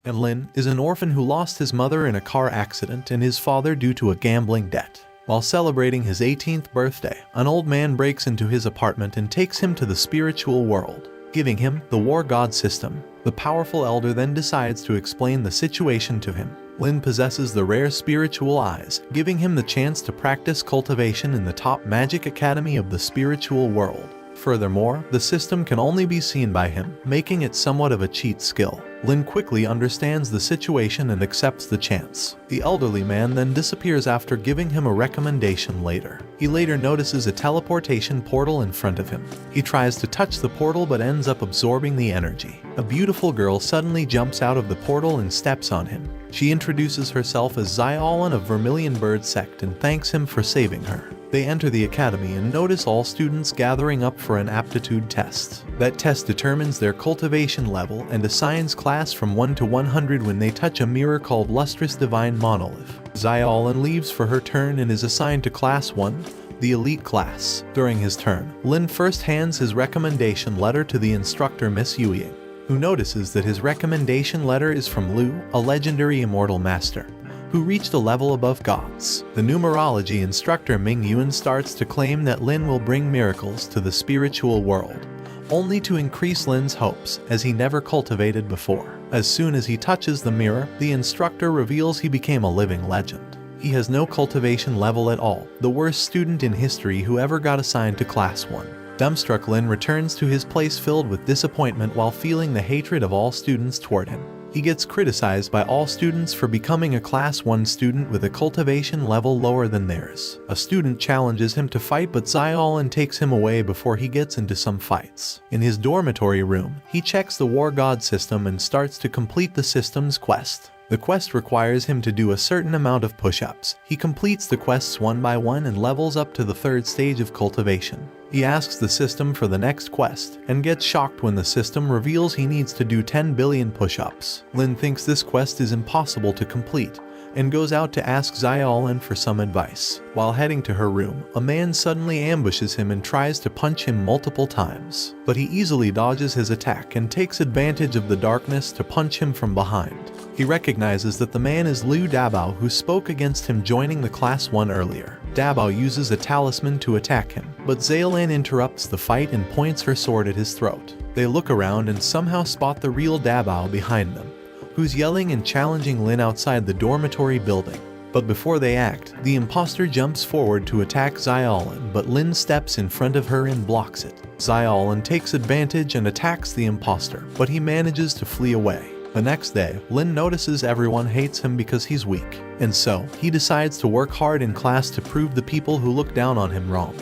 and Lin is an orphan who lost his mother in a car accident and his father due to a gambling debt. While celebrating his 18th birthday, an old man breaks into his apartment and takes him to the spiritual world, giving him the war god system. The powerful elder then decides to explain the situation to him. Lin possesses the rare spiritual eyes, giving him the chance to practice cultivation in the top magic academy of the spiritual world. Furthermore, the system can only be seen by him, making it somewhat of a cheat skill. Lin quickly understands the situation and accepts the chance. The elderly man then disappears after giving him a recommendation later. He later notices a teleportation portal in front of him. He tries to touch the portal but ends up absorbing the energy. A beautiful girl suddenly jumps out of the portal and steps on him. She introduces herself as Xiaolan of Vermilion Bird Sect and thanks him for saving her. They enter the academy and notice all students gathering up for an aptitude test. That test determines their cultivation level and assigns class from 1 to 100 when they touch a mirror called Lustrous Divine Monolith. Xiaolan leaves for her turn and is assigned to Class 1, the elite class. During his turn, Lin first hands his recommendation letter to the instructor Miss Yuying, who notices that his recommendation letter is from Lu, a legendary immortal master, who reached a level above gods. The numerology instructor Ming Yuan starts to claim that Lin will bring miracles to the spiritual world, only to increase Lin's hopes, as he never cultivated before. As soon as he touches the mirror, the instructor reveals he became a living legend. He has no cultivation level at all, the worst student in history who ever got assigned to Class 1. Dumbstruck, Lin returns to his place filled with disappointment while feeling the hatred of all students toward him. He gets criticized by all students for becoming a Class 1 student with a cultivation level lower than theirs. A student challenges him to fight, but Xiaolan takes him away before he gets into some fights. In his dormitory room, he checks the War God system and starts to complete the system's quest. The quest requires him to do a certain amount of push-ups. He completes the quests one by one and levels up to the 3rd stage of cultivation. He asks the system for the next quest, and gets shocked when the system reveals he needs to do 10 billion push-ups. Lin thinks this quest is impossible to complete, and goes out to ask Xiaolan for some advice. While heading to her room, a man suddenly ambushes him and tries to punch him multiple times. But he easily dodges his attack and takes advantage of the darkness to punch him from behind. He recognizes that the man is Liu Dabao, who spoke against him joining the Class 1 earlier. Dabao uses a talisman to attack him, but Xiaolan interrupts the fight and points her sword at his throat. They look around and somehow spot the real Dabao behind them, who's yelling and challenging Lin outside the dormitory building. But before they act, the imposter jumps forward to attack Xiaolan, but Lin steps in front of her and blocks it. Xiaolan takes advantage and attacks the imposter, but he manages to flee away. The next day, Lin notices everyone hates him because he's weak, and so he decides to work hard in class to prove the people who look down on him wrong.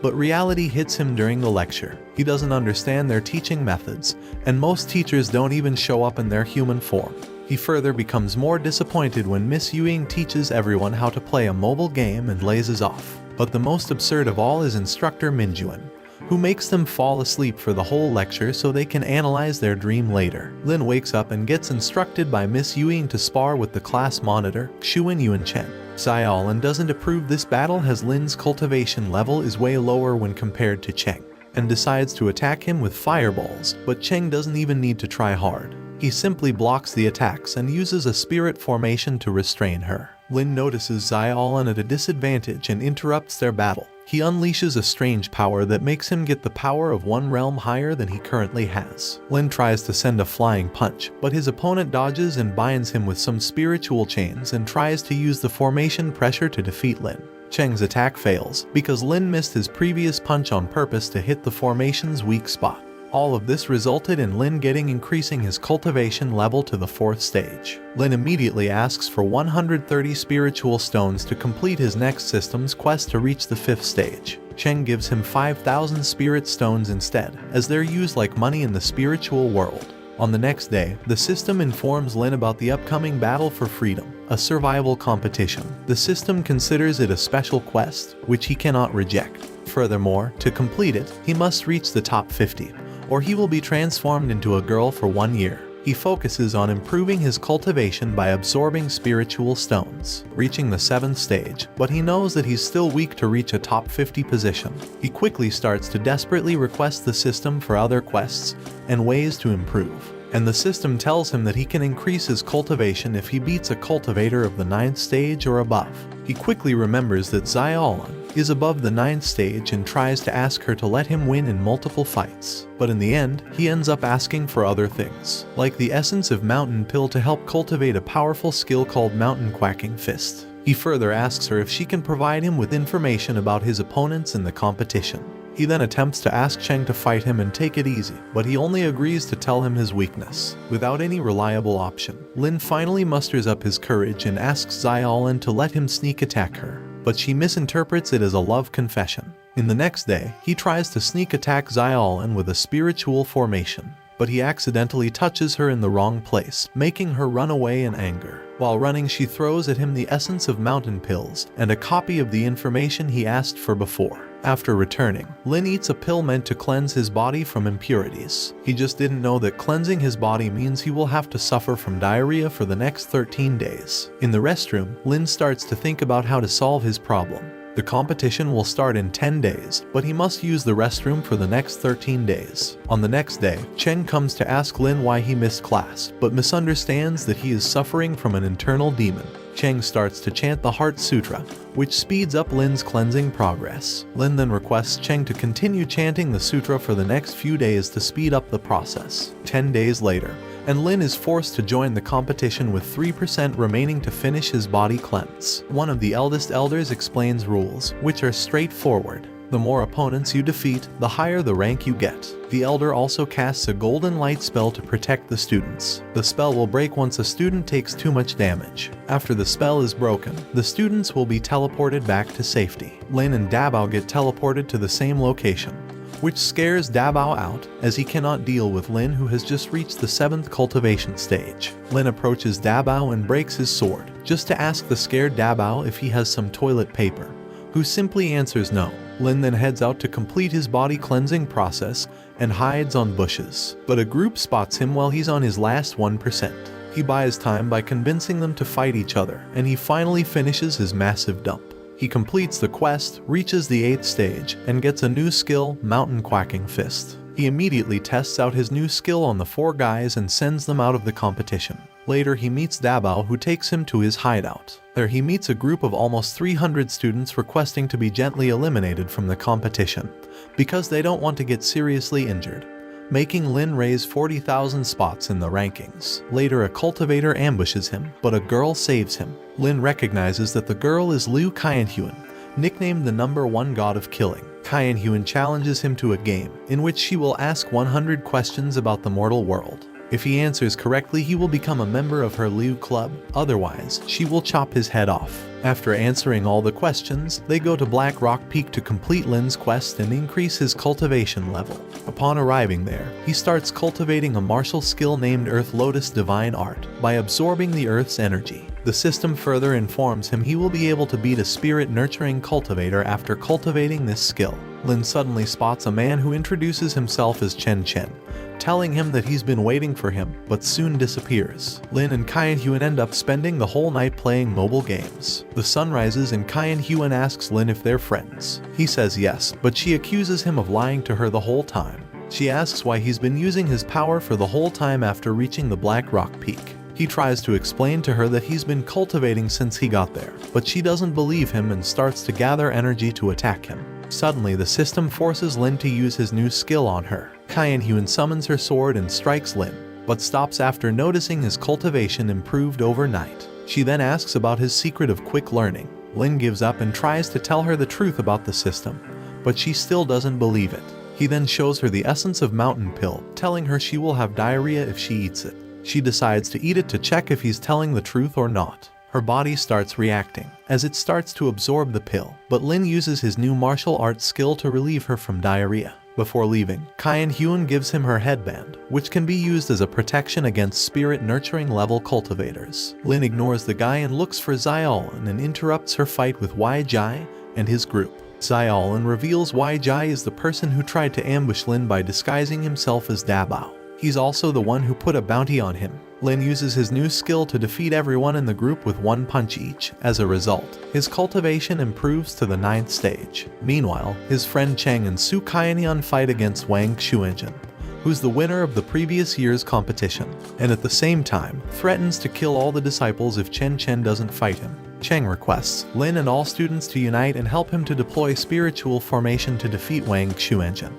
But reality hits him during the lecture. He doesn't understand their teaching methods, and most teachers don't even show up in their human form. He further becomes more disappointed when Miss Yuying teaches everyone how to play a mobile game and blazes off. But the most absurd of all is instructor Minjuan, who makes them fall asleep for the whole lecture so they can analyze their dream later. Lin wakes up and gets instructed by Miss Yuying to spar with the class monitor, Xuan Yuanchen. Xiaolan doesn't approve this battle as Lin's cultivation level is way lower when compared to Cheng, and decides to attack him with fireballs, but Cheng doesn't even need to try hard. He simply blocks the attacks and uses a spirit formation to restrain her. Lin notices Xiaolan at a disadvantage and interrupts their battle. He unleashes a strange power that makes him get the power of one realm higher than he currently has. Lin tries to send a flying punch, but his opponent dodges and binds him with some spiritual chains and tries to use the formation pressure to defeat Lin. Cheng's attack fails because Lin missed his previous punch on purpose to hit the formation's weak spot. All of this resulted in Lin increasing his cultivation level to the 4th stage. Lin immediately asks for 130 spiritual stones to complete his next system's quest to reach the 5th stage. Cheng gives him 5,000 spirit stones instead, as they're used like money in the spiritual world. On the next day, the system informs Lin about the upcoming Battle for Freedom, a survival competition. The system considers it a special quest, which he cannot reject. Furthermore, to complete it, he must reach the top 50. Or he will be transformed into a girl for 1 year. He focuses on improving his cultivation by absorbing spiritual stones, reaching the 7th stage, but he knows that he's still weak to reach a top 50 position. He quickly starts to desperately request the system for other quests and ways to improve. and the system tells him that he can increase his cultivation if he beats a cultivator of the 9th stage or above. He quickly remembers that Xiaolan is above the 9th stage and tries to ask her to let him win in multiple fights. But in the end, he ends up asking for other things, like the essence of Mountain Pill to help cultivate a powerful skill called Mountain Quacking Fist. He further asks her if she can provide him with information about his opponents in the competition. He then attempts to ask Cheng to fight him and take it easy, but he only agrees to tell him his weakness. Without any reliable option, Lin finally musters up his courage and asks Xiaolan to let him sneak attack her, but she misinterprets it as a love confession. In the next day, he tries to sneak attack Xiaolan with a spiritual formation, but he accidentally touches her in the wrong place, making her run away in anger. While running, she throws at him the essence of Mountain Pills and a copy of the information he asked for before. After returning, Lin eats a pill meant to cleanse his body from impurities. He just didn't know that cleansing his body means he will have to suffer from diarrhea for the next 13 days. In the restroom, Lin starts to think about how to solve his problem. The competition will start in 10 days, but he must use the restroom for the next 13 days. On the next day, Cheng comes to ask Lin why he missed class, but misunderstands that he is suffering from an internal demon. Cheng starts to chant the Heart Sutra, which speeds up Lin's cleansing progress. Lin then requests Cheng to continue chanting the sutra for the next few days to speed up the process. 10 days later, and Lin is forced to join the competition with 3% remaining to finish his body cleanse. One of the eldest elders explains rules, which are straightforward. The more opponents you defeat, the higher the rank you get. The elder also casts a golden light spell to protect the students. The spell will break once a student takes too much damage. After the spell is broken, the students will be teleported back to safety. Lin and Dabao get teleported to the same location, which scares Dabao out, as he cannot deal with Lin, who has just reached the 7th cultivation stage. Lin approaches Dabao and breaks his sword, just to ask the scared Dabao if he has some toilet paper, who simply answers no. Lin then heads out to complete his body cleansing process and hides on bushes, but a group spots him while he's on his last 1%. He buys time by convincing them to fight each other, and he finally finishes his massive dump. He completes the quest, reaches the 8th stage, and gets a new skill, Mountain Quacking Fist. He immediately tests out his new skill on the 4 guys and sends them out of the competition. Later, he meets Dabao, who takes him to his hideout. There he meets a group of almost 300 students requesting to be gently eliminated from the competition, because they don't want to get seriously injured, making Lin raise 40,000 spots in the rankings. Later, a cultivator ambushes him, but a girl saves him. Lin recognizes that the girl is Liu Qianhuan, nicknamed the #1 god of killing. Qianhuan challenges him to a game, in which she will ask 100 questions about the mortal world. If he answers correctly, he will become a member of her Liu club, otherwise, she will chop his head off. After answering all the questions, they go to Black Rock Peak to complete Lin's quest and increase his cultivation level. Upon arriving there, he starts cultivating a martial skill named Earth Lotus Divine Art by absorbing the Earth's energy. The system further informs him he will be able to beat a spirit-nurturing cultivator after cultivating this skill. Lin suddenly spots a man who introduces himself as Chen Chen, telling him that he's been waiting for him, but soon disappears. Lin and Qianhuan end up spending the whole night playing mobile games. The sun rises and Qianhuan asks Lin if they're friends. He says yes, but she accuses him of lying to her the whole time. She asks why he's been using his power for the whole time after reaching the Black Rock Peak. He tries to explain to her that he's been cultivating since he got there, but she doesn't believe him and starts to gather energy to attack him. Suddenly, the system forces Lin to use his new skill on her. Qianhuan summons her sword and strikes Lin, but stops after noticing his cultivation improved overnight. She then asks about his secret of quick learning. Lin gives up and tries to tell her the truth about the system, but she still doesn't believe it. He then shows her the essence of Mountain Pill, telling her she will have diarrhea if she eats it. She decides to eat it to check if he's telling the truth or not. Her body starts reacting, as it starts to absorb the pill, but Lin uses his new martial arts skill to relieve her from diarrhea. Before leaving, Qianhuan gives him her headband, which can be used as a protection against spirit-nurturing level cultivators. Lin ignores the guy and looks for Xiaolan and interrupts her fight with Wei Jai and his group. Xiaolan reveals Wei Jai is the person who tried to ambush Lin by disguising himself as Dabao. He's also the one who put a bounty on him. Lin uses his new skill to defeat everyone in the group with 1 punch each. As a result, his cultivation improves to the 9th stage. Meanwhile, his friend Cheng and Su Qianyan fight against Wang Xuanzhen, who's the winner of the previous year's competition, and at the same time, threatens to kill all the disciples if Chen Chen doesn't fight him. Cheng requests Lin and all students to unite and help him to deploy spiritual formation to defeat Wang Xuanzhen.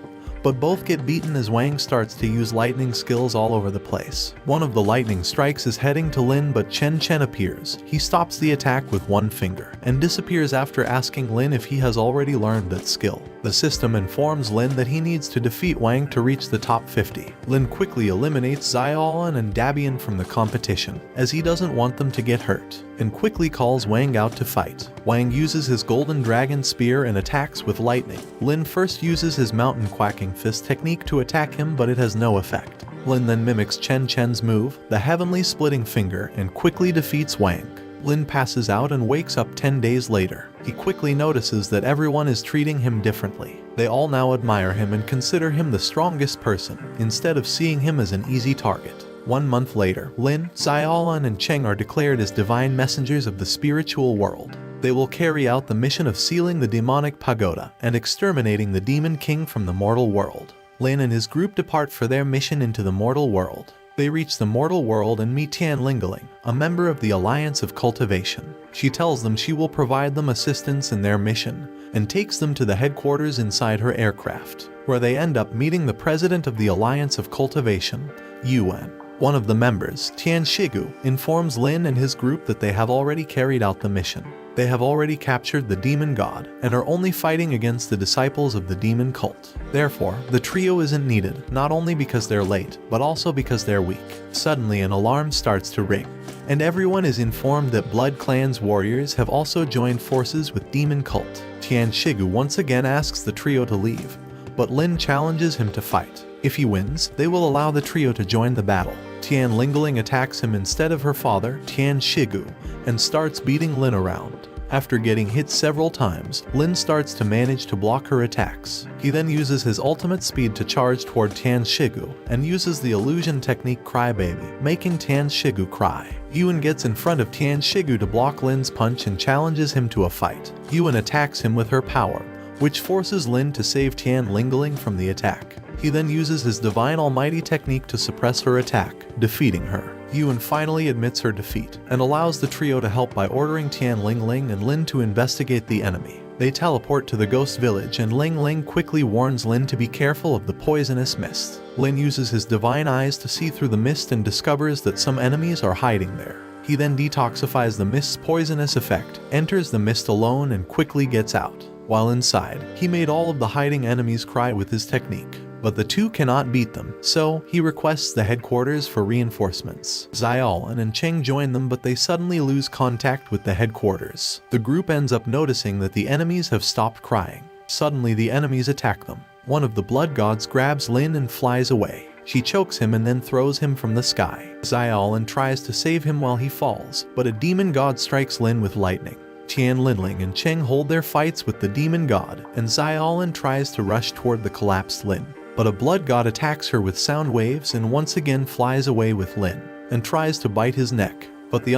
But both get beaten as Wang starts to use lightning skills all over the place. One of the lightning strikes is heading to Lin, but Chen Chen appears. He stops the attack with one finger and disappears after asking Lin if he has already learned that skill. The system informs Lin that he needs to defeat Wang to reach the top 50. Lin quickly eliminates Xiaolan and Dabian from the competition, as he doesn't want them to get hurt, and quickly calls Wang out to fight. Wang uses his golden dragon spear and attacks with lightning. Lin first uses his mountain quacking fist technique to attack him, but it has no effect. Lin then mimics Chen Chen's move, the heavenly splitting finger, and quickly defeats Wang. Lin passes out and wakes up 10 days later. He quickly notices that everyone is treating him differently. They all now admire him and consider him the strongest person, instead of seeing him as an easy target. 1 month later, Lin, Xiaolan, and Cheng are declared as divine messengers of the spiritual world. They will carry out the mission of sealing the demonic pagoda and exterminating the demon king from the mortal world. Lin and his group depart for their mission into the mortal world. They reach the mortal world and meet Tian Lingling, a member of the Alliance of Cultivation. She tells them she will provide them assistance in their mission, and takes them to the headquarters inside her aircraft, where they end up meeting the president of the Alliance of Cultivation, Yuan. One of the members, Tian Shigu, informs Lin and his group that they have already carried out the mission. They have already captured the demon god and are only fighting against the disciples of the demon cult. Therefore, the trio isn't needed, not only because they're late, but also because they're weak. Suddenly an alarm starts to ring, and everyone is informed that Blood Clan's warriors have also joined forces with demon cult. Tian Shigu once again asks the trio to leave, but Lin challenges him to fight. If he wins, they will allow the trio to join the battle. Tian Lingling attacks him instead of her father, Tian Shigu, and starts beating Lin around. After getting hit several times, Lin starts to manage to block her attacks. He then uses his ultimate speed to charge toward Tian Shigu, and uses the illusion technique Crybaby, making Tian Shigu cry. Yuan gets in front of Tian Shigu to block Lin's punch and challenges him to a fight. Yuan attacks him with her power, which forces Lin to save Tian Lingling from the attack. He then uses his Divine Almighty technique to suppress her attack, defeating her. Yuan finally admits her defeat, and allows the trio to help by ordering Tian Lingling and Lin to investigate the enemy. They teleport to the ghost village, and Lingling quickly warns Lin to be careful of the poisonous mist. Lin uses his divine eyes to see through the mist and discovers that some enemies are hiding there. He then detoxifies the mist's poisonous effect, enters the mist alone, and quickly gets out. While inside, he made all of the hiding enemies cry with his technique. But the two cannot beat them, so he requests the headquarters for reinforcements. Xiaolan and Cheng join them, but they suddenly lose contact with the headquarters. The group ends up noticing that the enemies have stopped crying. Suddenly the enemies attack them. One of the blood gods grabs Lin and flies away. She chokes him and then throws him from the sky. Xiaolan tries to save him while he falls, but a demon god strikes Lin with lightning. Tian Linling and Cheng hold their fights with the demon god, and Xiaolan tries to rush toward the collapsed Lin. But a blood god attacks her with sound waves and once again flies away with Lin, and tries to bite his neck. But the